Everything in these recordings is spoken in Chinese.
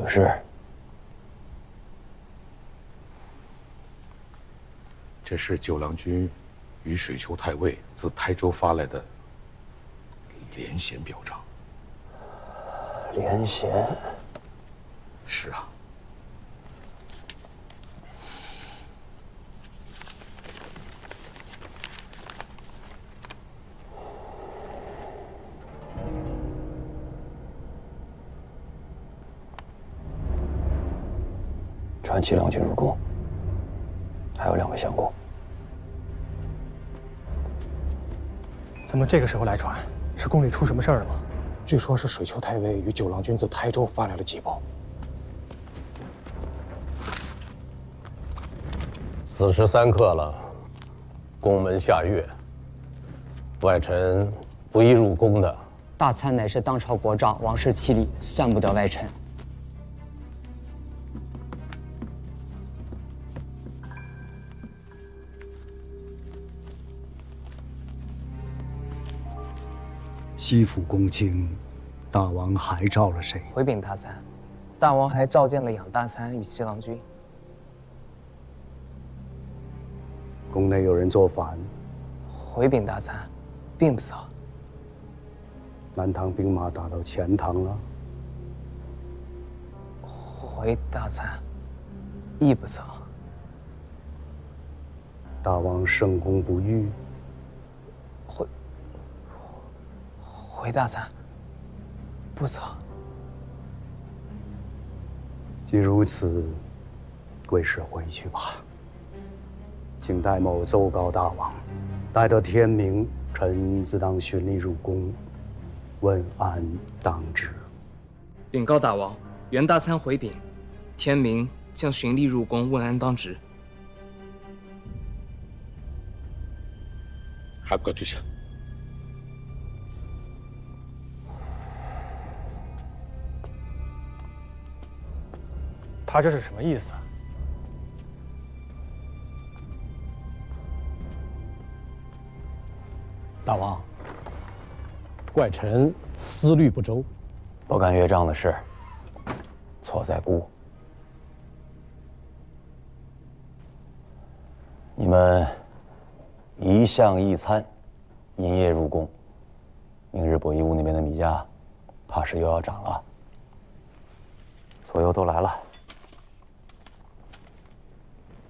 个是？这是九郎君与水丘太尉自台州发来的连衔表彰。连衔？是啊。传齐郎君入宫，还有2位相公。怎么这个时候来传？是宫里出什么事儿了吗？据说是水丘太尉与九郎君自台州发来了急报。此时3刻了，宫门下月，外臣不宜入宫的。大参乃是当朝国丈，王室妻礼，算不得外臣。西府公卿，大王还召了谁？回禀大参，大王还召见了养大参与七郎君。宫内有人造反？回禀大参，并不曾。南唐兵马打到钱塘了？回大参，亦不曾。大王圣公不御？回大参，不曾。既如此，贵使回去吧。请代某奏告大王，待得天明，臣自当循例入宫，问安当之。禀告大王，袁大参回禀，天明将循例入宫，问安当值。还不快退下！他这是什么意思啊？大王，怪臣思虑不周。不干岳丈的事，错在孤。你们一向一餐，阴夜入宫，明日伯夷屋那边的米价，怕是又要涨了。左右都来了。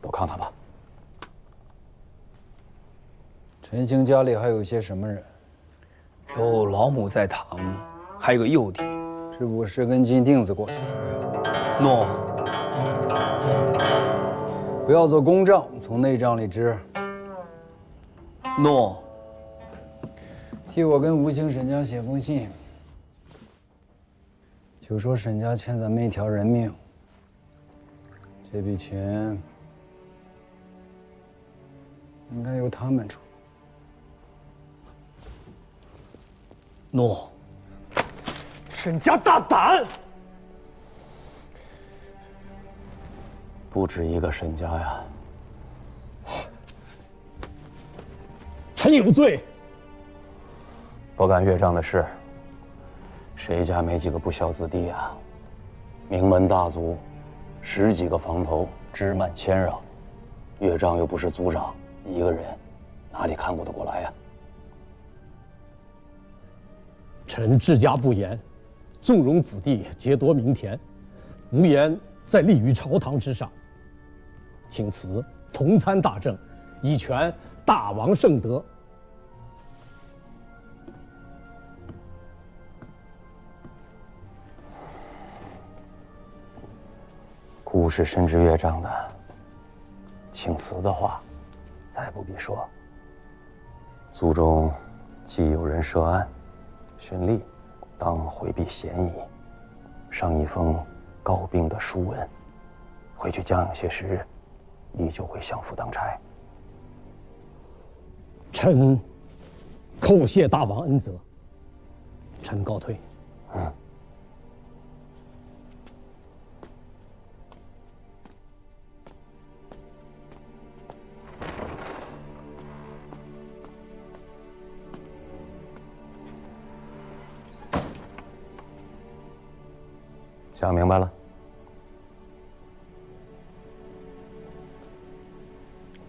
都看看吧。陈兴家里还有些什么人？有老母在堂，还有个幼弟，是不是跟金锭子过去？诺。不要做公账，从内账里支。诺。替我跟吴兴沈家写封信，就说沈家欠咱们一条人命，这笔钱应该由他们出。诺。沈家大胆！不止一个沈家呀！臣有罪。不干岳丈的事，谁家没几个不孝子弟啊？名门大族，10几个房头，枝蔓牵扰，岳丈又不是族长，一个人，哪里看顾得过来呀？臣治家不严，纵容子弟劫夺民田，无言在立于朝堂之上。请辞同参大政，以全大王圣德。孤是深知岳丈的，请辞的话，再不必说。族中既有人涉案，循吏当回避嫌疑，上一封告病的书文，回去将养些时日，你就会相府当差。臣叩谢大王恩泽，臣告退。想明白了？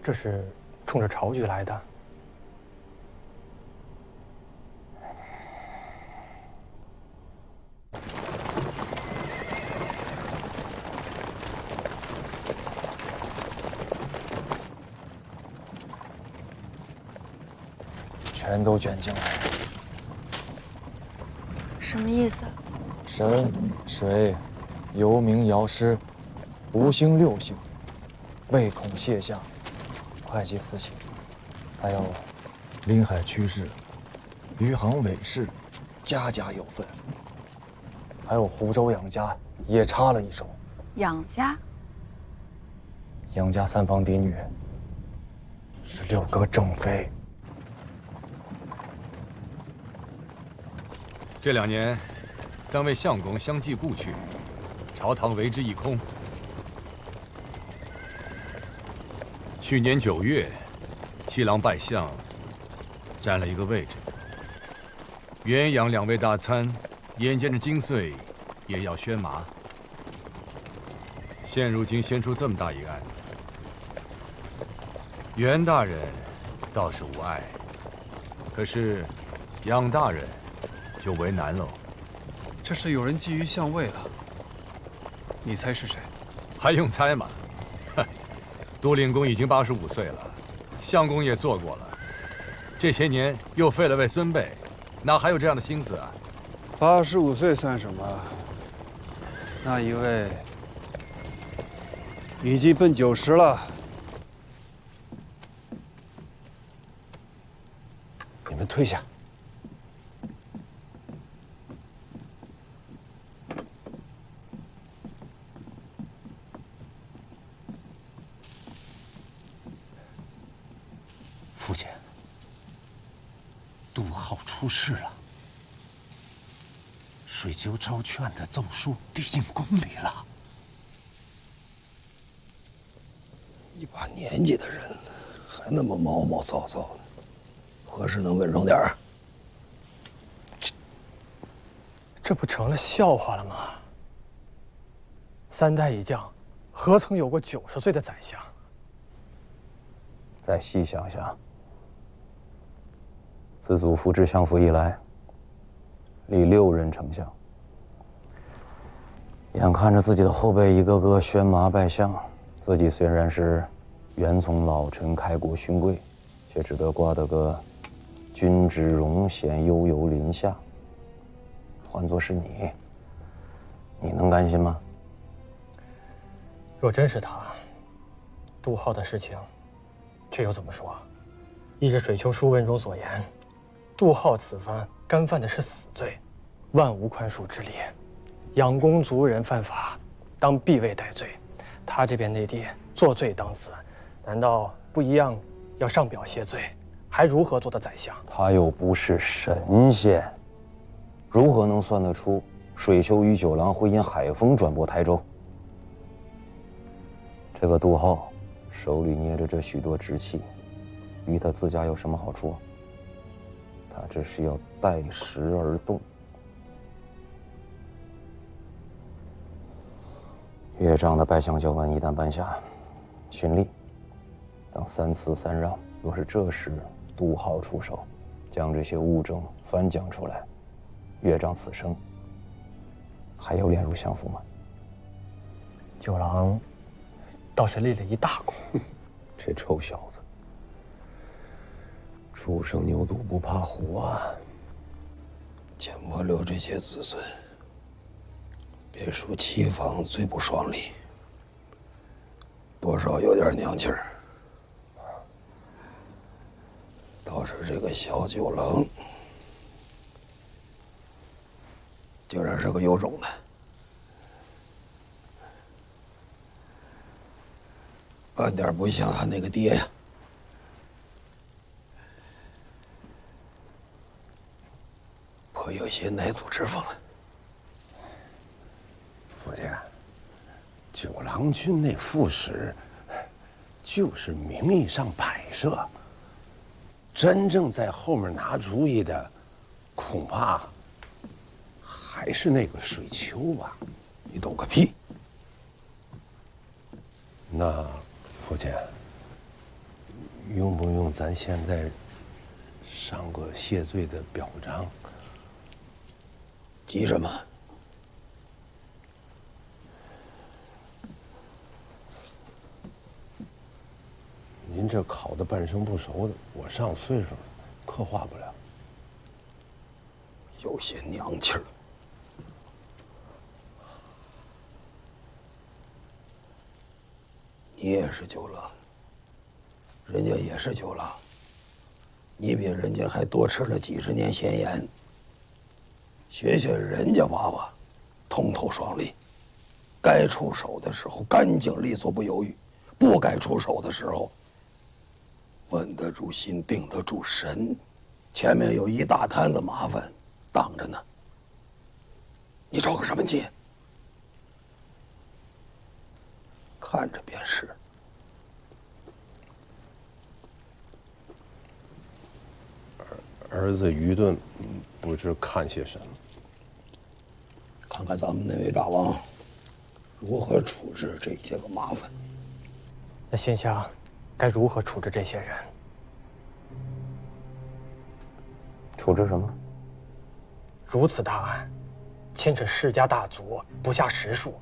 这是冲着朝局来的。全都卷进来。什么意思？神、水、游冥、瑶师，五星六星，唯恐卸下，会稽四星，还有临海区市、余杭韦氏，家家有份。还有湖州杨家也插了一手。杨家？杨家三房嫡女是六哥正妃。这2年，3位相公相继故去，朝堂为之一空。去年9月，七郎拜相，占了一个位置。元阳2位大参，眼见着金穗也要宣麻。现如今掀出这么大一个案子，袁大人倒是无碍，可是杨大人就为难喽。这是有人觊觎相位了，你猜是谁？还用猜吗？都令公已经85岁了，相公也做过了，这些年又废了位孙辈，哪还有这样的心思啊？85岁算什么？那一位已经奔90了。你们退下。父亲，杜浩出事了，水丘招劝的奏书递进宫里了。一把年纪的人了，还那么毛毛躁躁的，何时能稳重点儿？这不成了笑话了吗？3代一将，何曾有过90岁的宰相？再细想想，自祖父至相府以来，历6任丞相，眼看着自己的后辈一个个宣麻拜相，自己虽然是原从老臣开国勋贵，却只得挂得个君之荣衔悠游临下。换作是你，你能甘心吗？若真是他，杜浩的事情，这又怎么说？依着水丘书文中所言，杜浩此番干犯的是死罪，万无宽恕之理。养公族人犯法，当必为戴罪。他这边内地作罪当死，难道不一样要上表谢罪？还如何做得宰相？他又不是神仙，如何能算得出水丘与九郎会因海风转播台州？这个杜浩手里捏着这许多直器，于他自家有什么好处？他只是要待时而动。岳丈的拜相教文一旦颁下，循例当3次3让。若是这时杜浩出手，将这些物证翻讲出来，岳丈此生还有脸入相府吗？九郎倒是立了一大功。这臭小子，初生牛犊不怕虎啊！见我留这些子孙，别说齐房最不爽利，多少有点娘气儿。倒是这个小九郎，竟然是个有种的，半点不像他那个爹呀。颇有些乃祖之风。父亲，九郎君那副使，就是名义上摆设，真正在后面拿主意的，恐怕还是那个水丘吧？你懂个屁！那父亲，用不用咱现在上个谢罪的表彰？急什么？您这考的半生不熟的，我上岁数了，刻画不了。有些娘气儿。你也是酒郎，人家也是酒郎，你比人家还多吃了几十年闲盐。学学人家娃娃，通透爽利，该出手的时候干净利索不犹豫，不该出手的时候稳得住心，定得住神。前面有一大摊子麻烦挡着呢，你着个什么急？看着便是。儿子愚钝，不知看些什么。看看咱们那位大王如何处置这些个麻烦。那现下该如何处置这些人？处置什么？如此大案，牵扯世家大族不下10数，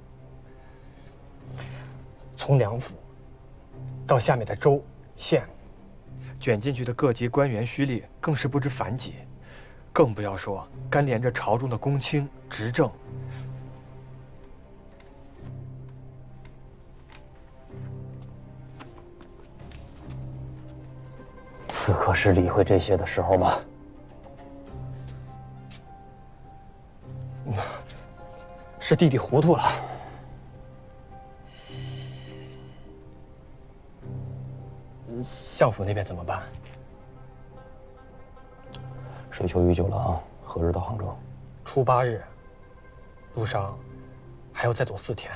从梁府到下面的州、县，卷进去的各级官员胥吏更是不知凡几，更不要说干连着朝中的公卿、执政。此刻是理会这些的时候吗？是弟弟糊涂了。相府那边怎么办？水丘与九郎何日到杭州？初8日，路上还要再走4天。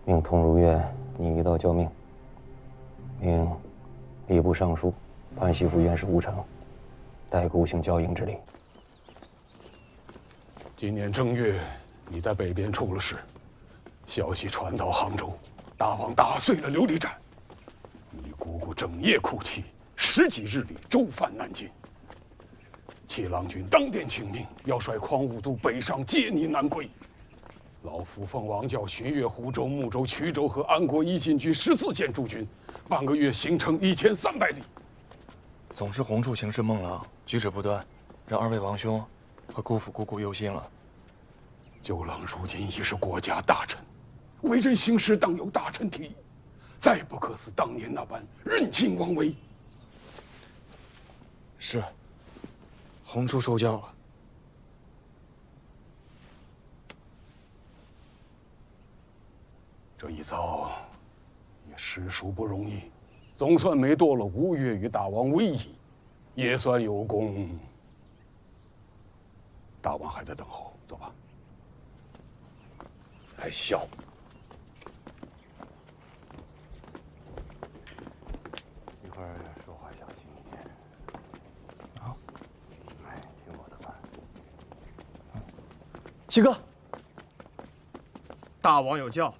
命同如约，你一道教命。命吏部尚书、潘西府院士吴成代孤行交营之礼。今年正月，你在北边出了事，消息传到杭州，大王打碎了琉璃盏。你姑姑整夜哭泣，10几日里舟返南京。七郎君当殿请命，要率匡武都北上接你南归。老夫奉王教巡阅湖州、睦州、衢州和安国一禁军14件驻军，半个月行程1300里。总是洪处行事孟郎，举止不端，让2位王兄和姑父姑姑忧心了。九郎如今已是国家大臣，为人行事当有大臣体，再不可似当年那般任性妄为。是，洪处受教了。这一遭也实属不容易，总算没堕了吴越与大王威仪，也算有功。大王还在等候，走吧。还小。一会儿说话小心一点。啊，哎，听我的吧。七哥，大王有教，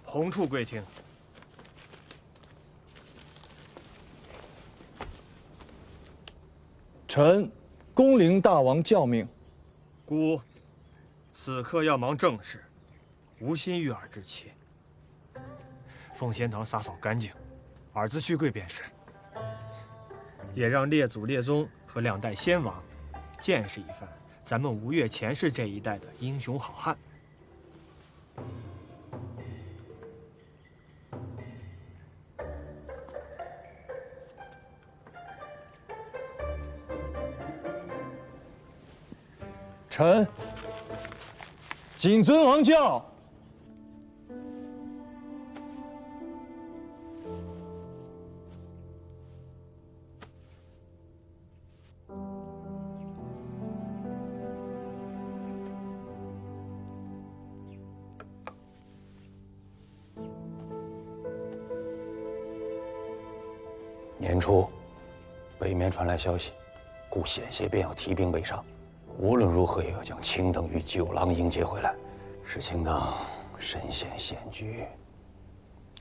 洪处贵听。臣恭领大王教命。姑，此刻要忙正事，无心育儿之气。奉贤堂洒扫干净，儿子续贵便是。也让列祖列宗和2代先王见识一番咱们吴越前世这一代的英雄好汉。臣谨遵王教。年初，北面传来消息，故险些便要提兵北上。无论如何也要将卿等与九郎迎接回来，使卿等身陷险局，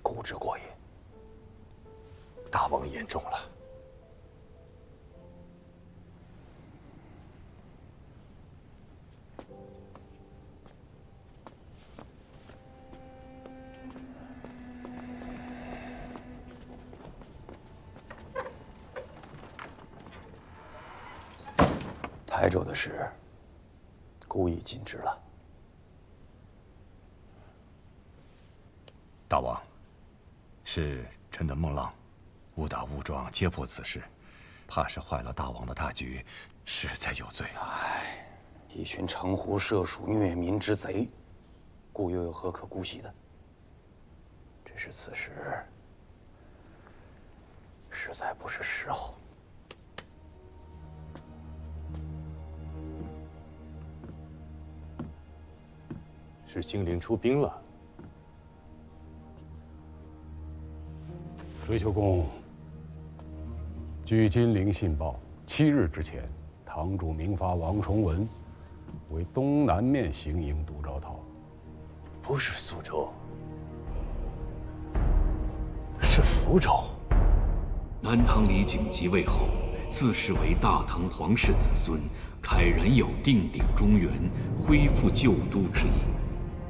固执过也。大王言重了。台州的事，故意禁止了。大王，是臣的孟浪，误打误撞揭破此事，怕是坏了大王的大局，实在有罪。唉，一群城狐社鼠、虐民之贼，故又有何可姑息的？只是此时实在不是时候。是精灵出兵了。水丘公，据金陵信报，7日之前，堂主明发王崇文为东南面行营督招讨，不是苏州，是福州。南唐李璟即位后，自视为大唐皇室子孙，慨然有定鼎中原、恢复旧都之意。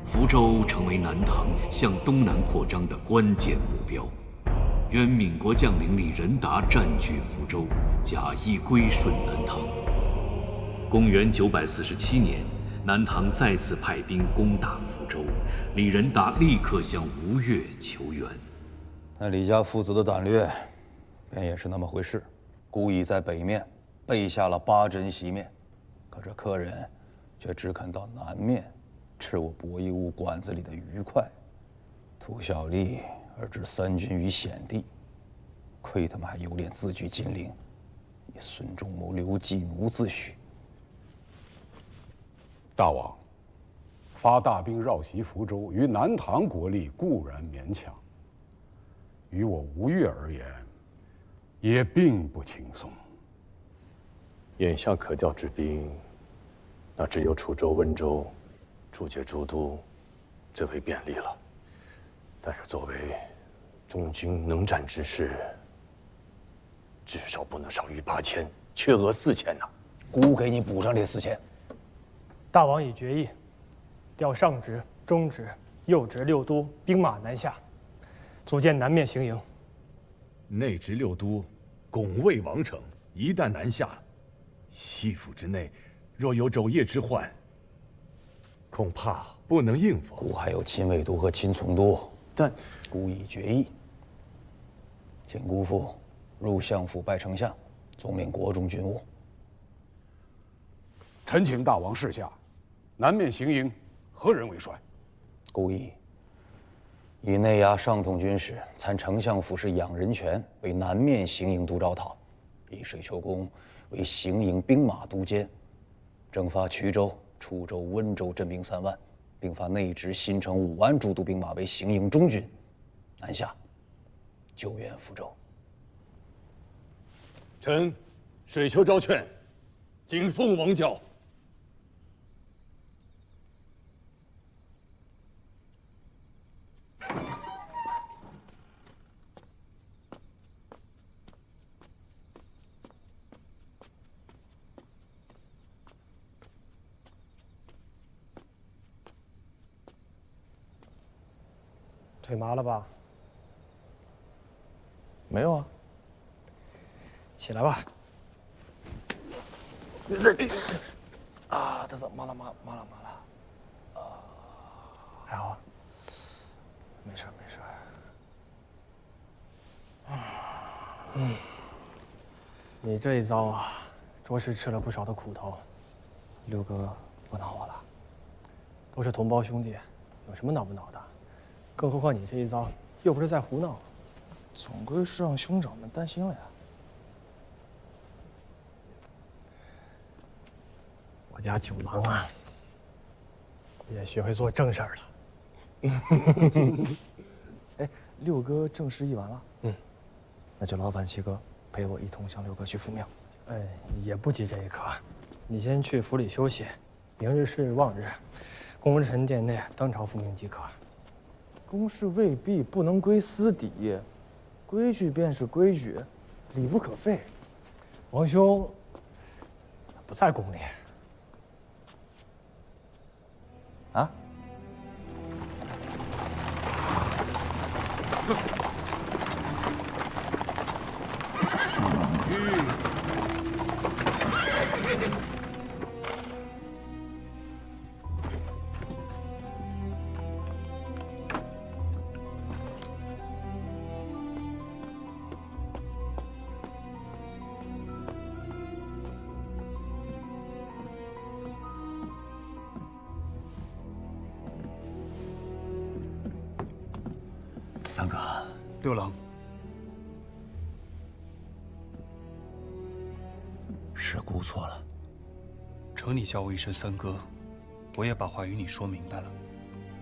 福州成为南唐向东南扩张的关键目标。原闽国将领李仁达占据福州，假意归顺南唐。公元947年，南唐再次派兵攻打福州，李仁达立刻向吴越求援。那李家父子的胆略，便也是那么回事，故意在北面备下了8珍席面，可这客人却只肯到南面吃我博弈屋馆子里的鱼块，图小利而置3军于险地，亏他们还有脸自居金陵，以孙仲谋、刘季奴自诩。大王，发大兵绕袭福州，于南唐国力固然勉强，于我吴越而言，也并不轻松。眼下可调之兵，那只有楚州、温州、诸郡诸都最为便利了。但是作为中军能战之士，至少不能少于8000，缺额4000呐。姑给你补上这4000。大王已决议，调上直、中直、右直6都兵马南下，组建南面行营。内直6都，拱卫王城，一旦南下，西府之内若有昼夜之患，恐怕不能应付。姑还有亲卫都和亲从都，但姑已决议，请姑父入相府拜丞相，总领国中军务。臣请大王示下，南面行营何人为帅？姑意以内衙上统军使、参丞相府事养人权为南面行营都招讨，以水丘公为行营兵马都监，征发衢州、楚州、温州镇兵3万，并发内直、新城、武安诸都兵马为行营中军，南下救援福州。臣水丘招劝，谨奉王教。腿麻了吧？没有啊。起来吧。啊，这麻了。还好。没事。你这一遭啊，着实吃了不少的苦头。六哥不恼我了？都是同胞兄弟，有什么恼不恼的？更何况你这一遭又不是在胡闹，总归是让兄长们担心了呀。我家九郎啊，也学会做正事儿了。哎，六哥正事议完了，那就劳烦七哥陪我一同向六哥去赴庙。也不急这一刻，你先去府里休息，明日是望日，功臣殿内当朝复命即可。公事未必不能归私邸，规矩便是规矩，理不可废。王兄不在宫里啊？三哥，六郎，是姑错了。承你叫我一声三哥，我也把话与你说明白了。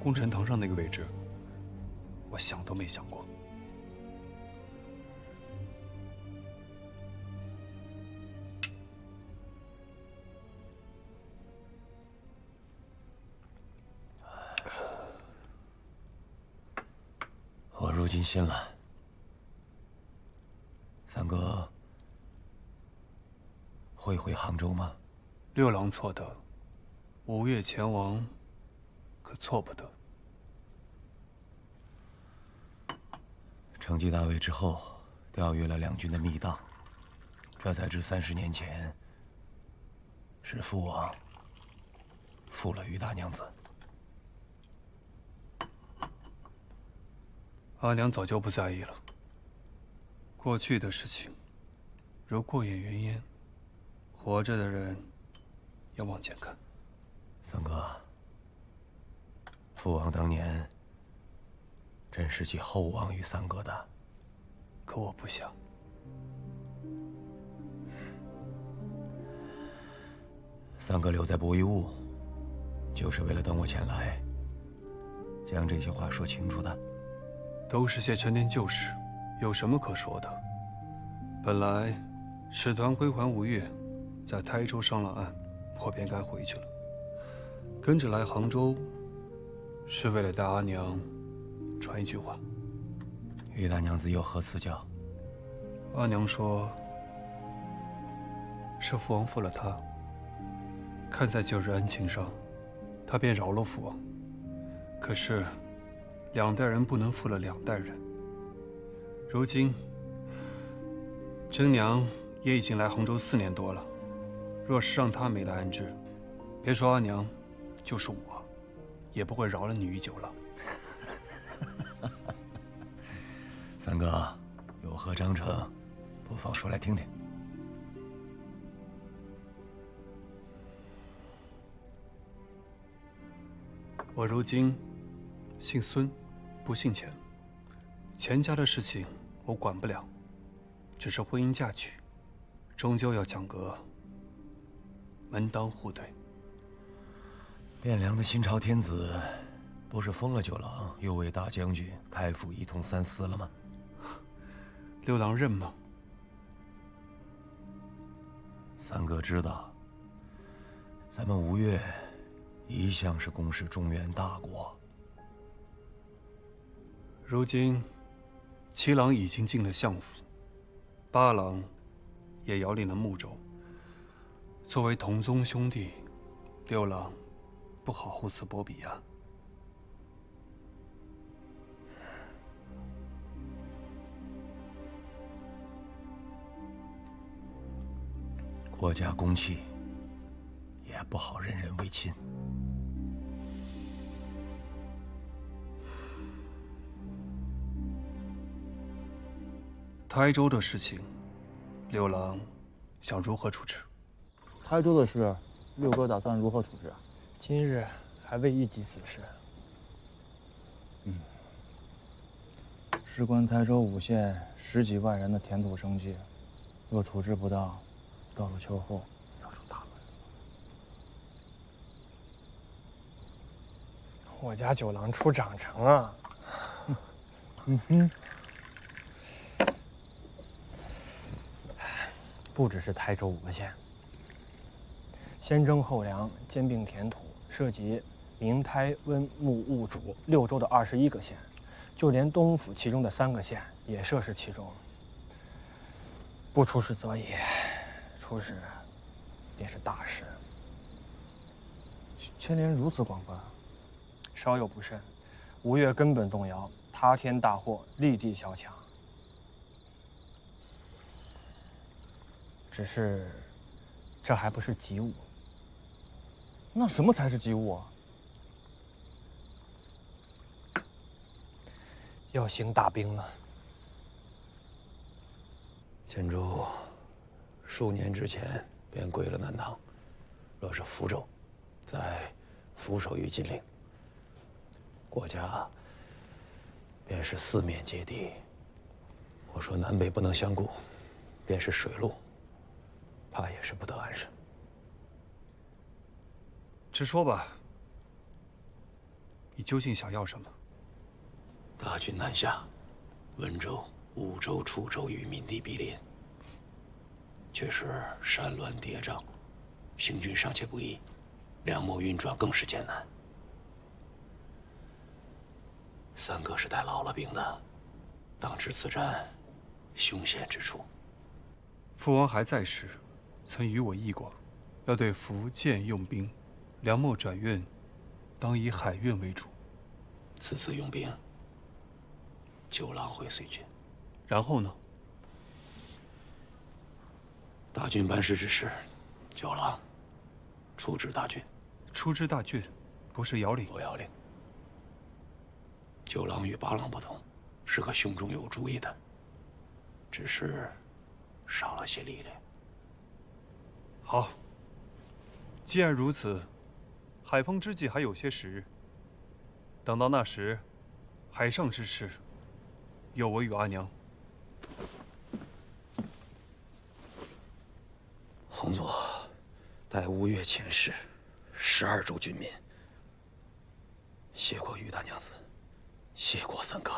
功臣堂上那个位置，我想都没想过。我如今信了。三哥会回杭州吗？六郎错得5月前往，可错不得。承继大位之后，调阅了两军的密档，这才知30年前是父王负了于大娘子。阿娘早就不在意了。过去的事情，如过眼云烟，活着的人要往前看。三哥，父王当年真是寄厚望于三哥的，可我不想。三哥留在博玉坞，就是为了等我前来，将这些话说清楚的。都是些陈年旧事，有什么可说的？本来使团归还吴越，在台州上了岸，我便该回去了。跟着来杭州，是为了带阿娘传一句话。于大娘子有何赐教？阿娘说，是父王负了她，看在旧日恩情上，她便饶了父王。可是2代人不能负了2代人。如今真娘也已经来杭州4年多了，若是让她没来安置，别说阿娘，就是我，也不会饶了你于九郎。三哥，有何章程，不妨说来听听。我如今姓孙，不姓钱。钱家的事情我管不了，只是婚姻嫁娶，终究要讲个门当户对。汴梁的新朝天子，不是封了九郎，又为大将军，开府一统3司了吗？六郎认吗？三哥知道，咱们吴越一向是公视中原大国。如今7郎已经进了相府，8郎也遥领了睦州。作为同宗兄弟，6郎不好厚此薄彼啊。国家公器，也不好任人唯亲。台州的事情，6郎想如何处置？台州的事，六哥打算如何处置啊？今日还未议及此事。事关台州5县10几万人的田土生计，若处置不当，到了秋后要出大乱子。我家九郎出长城啊！不只是台州5个县，先征后粮，兼并田土，涉及明台温木兀楚6州的21个县，就连东府其中的3个县也涉世其中。不出事则已，出事便是大事。牵连如此广泛，稍有不慎，吴越根本动摇，塌天大祸，立地小强。只是，这还不是急务。那什么才是急务啊？要兴大兵了。建州数年之前便归了南唐，若是福州再俯首于金陵，国家便是4面皆敌。我说南北不能相顾，便是水路，怕也是不得安生。直说吧，你究竟想要什么？大军南下，温州、梧州、楚州与闽地毗邻，却是山峦叠嶂，行军尚且不易，粮秣运转更是艰难。三哥是带老了兵的，当知此战凶险之处。父王还在时，曾与我议过，要对福建用兵，粮秣转运，当以海运为主。此次用兵，九郎会随军。然后呢？大军班师之时，九郎出知大军。出知大军，不是遥领。不遥领。九郎与八郎不同，是个胸中有主意的，只是少了些力量。好，既然如此，海风之际还有些时日。等到那时，海上之事，有我与阿娘。洪佐，待吴越遣使12州军民，谢过于大娘子，谢过三哥。